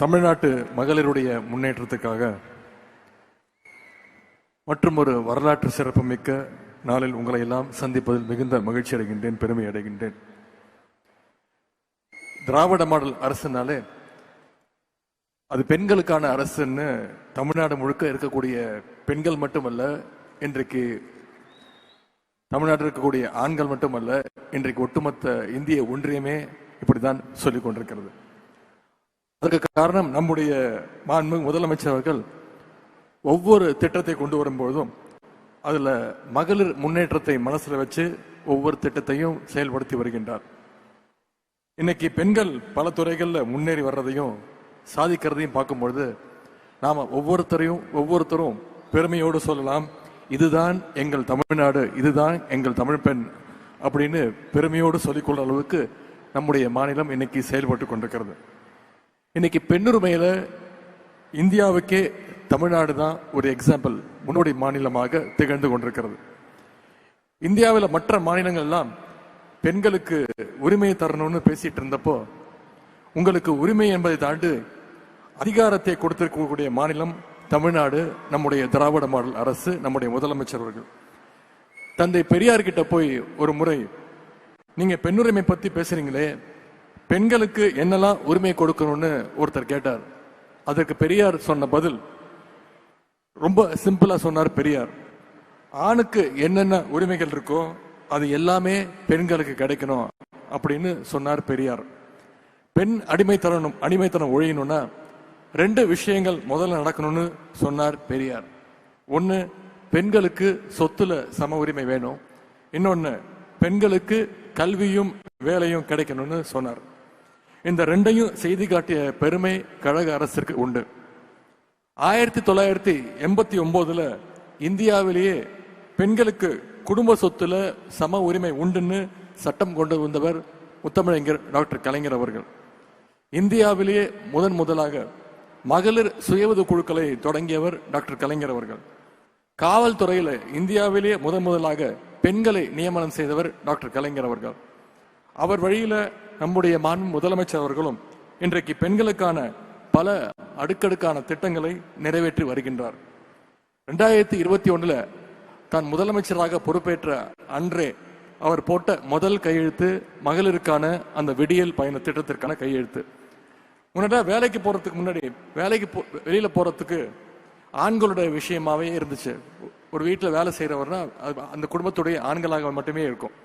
தமிழ்நாட்டு மகளிருடைய முன்னேற்றத்துக்காக மற்றும் ஒரு வரலாற்று சிறப்புமிக்க நாளில் உங்களை எல்லாம் சந்திப்பதில் மிகுந்த மகிழ்ச்சி அடைகின்றேன், பெருமை அடைகின்றேன். திராவிட மாடல் அரசுனாலே அது பெண்களுக்கான அரசுன்னு தமிழ்நாடு முழுக்க இருக்கக்கூடிய பெண்கள் மட்டுமல்ல, இன்றைக்கு தமிழ்நாட்டில் இருக்கக்கூடிய ஆண்கள் மட்டுமல்ல, இன்றைக்கு ஒட்டுமொத்த இந்திய ஒன்றியமே இப்படிதான் சொல்லிக் கொண்டிருக்கிறது. அதற்கு காரணம் நம்முடைய மாண்புமிகு முதலமைச்சர் அவர்கள் ஒவ்வொரு திட்டத்தை கொண்டு வரும்பொழுதும் அதுல மகளிர் முன்னேற்றத்தை மனசுல வச்சு ஒவ்வொரு திட்டத்தையும் செயல்படுத்தி வருகின்றார். இன்னைக்கு பெண்கள் பல துறைகள்ல முன்னேறி வர்றதையும் சாதிக்கிறதையும் பார்க்கும்பொழுது நாம ஒவ்வொருத்தரும் பெருமையோடு சொல்லலாம், இதுதான் எங்கள் தமிழ்நாடு, இதுதான் எங்கள் தமிழ் பெண் அப்படின்னு பெருமையோடு சொல்லிக்கொள்ள அளவுக்கு நம்முடைய மாநிலம் இன்னைக்கு செயல்பட்டு கொண்டிருக்கிறது. இன்னைக்கு பெண்ணுரிமையில இந்தியாவுக்கே தமிழ்நாடு தான் ஒரு எக்ஸாம்பிள், முன்னோடி மாநிலமாக திகழ்ந்து கொண்டிருக்கிறது. இந்தியாவில் மற்ற மாநிலங்கள் எல்லாம் பெண்களுக்கு உரிமையை தரணும்னு பேசிட்டு இருந்தப்போ, உங்களுக்கு உரிமை என்பதை தாண்டி அதிகாரத்தை கொடுத்திருக்கக்கூடிய மாநிலம் தமிழ்நாடு, நம்முடைய திராவிட மாடல் அரசு, நம்முடைய முதலமைச்சர் அவர்கள். தந்தை பெரியார் கிட்ட போய் ஒரு முறை, நீங்க பெண்ணுரிமை பத்தி பேசுறீங்களே, பெண்களுக்கு என்னெல்லாம் உரிமை கொடுக்கணும்னு ஒருத்தர் கேட்டார். அதற்கு பெரியார் சொன்ன பதில் ரொம்ப சிம்பிளா சொன்னார். பெரியார், ஆணுக்கு என்னென்ன உரிமைகள் இருக்கோ அது எல்லாமே பெண்களுக்கு கிடைக்கணும் அப்படின்னு சொன்னார் பெரியார். பெண் அடிமைத்தனம் ஒழியணும்னா 2 விஷயங்கள் முதல்ல நடக்கணும்னு சொன்னார் பெரியார். ஒன்னு, பெண்களுக்கு சொத்துல சம உரிமை வேணும். இன்னொன்னு, பெண்களுக்கு கல்வியும் வேலையும் கிடைக்கணும்னு சொன்னார். இந்த 2ஐயும் செய்தி காட்டிய பெருமை கழக அரசிற்கு உண்டு. 1989 இந்தியாவிலேயே பெண்களுக்கு குடும்ப சொத்துல சம உரிமை உண்டுன்னு சட்டம் கொண்டு வந்தவர் முத்தமிழறிஞர் டாக்டர் கலைஞர் அவர்கள். இந்தியாவிலேயே முதலாக மகளிர் சுயஉதவி குழுக்களை தொடங்கியவர் டாக்டர் கலைஞர் அவர்கள். காவல்துறையில இந்தியாவிலேயே முதலாக பெண்களை நியமனம் செய்தவர் டாக்டர் கலைஞர் அவர்கள். அவர் வழியில நம்முடைய முதலமைச்சர் அவர்களும் இன்றைக்கு பெண்களுக்கான பல அடுக்கடுக்கான திட்டங்களை நிறைவேற்றி வருகின்றார். 2021 தான் முதலமைச்சராக பொறுப்பேற்ற அன்றே அவர் போட்ட முதல் கையெழுத்து மகளிருக்கான அந்த விடியல் பயண திட்டத்திற்கான கையெழுத்து. முன்னாடி வேலைக்கு போறதுக்கு முன்னாடி வெளியில போறதுக்கு ஆண்களுடைய விஷயமாவே இருந்துச்சு. ஒரு வீட்டுல வேலை செய்யறவர்னா அந்த குடும்பத்துடைய ஆண்களாக மட்டுமே இருக்கும்.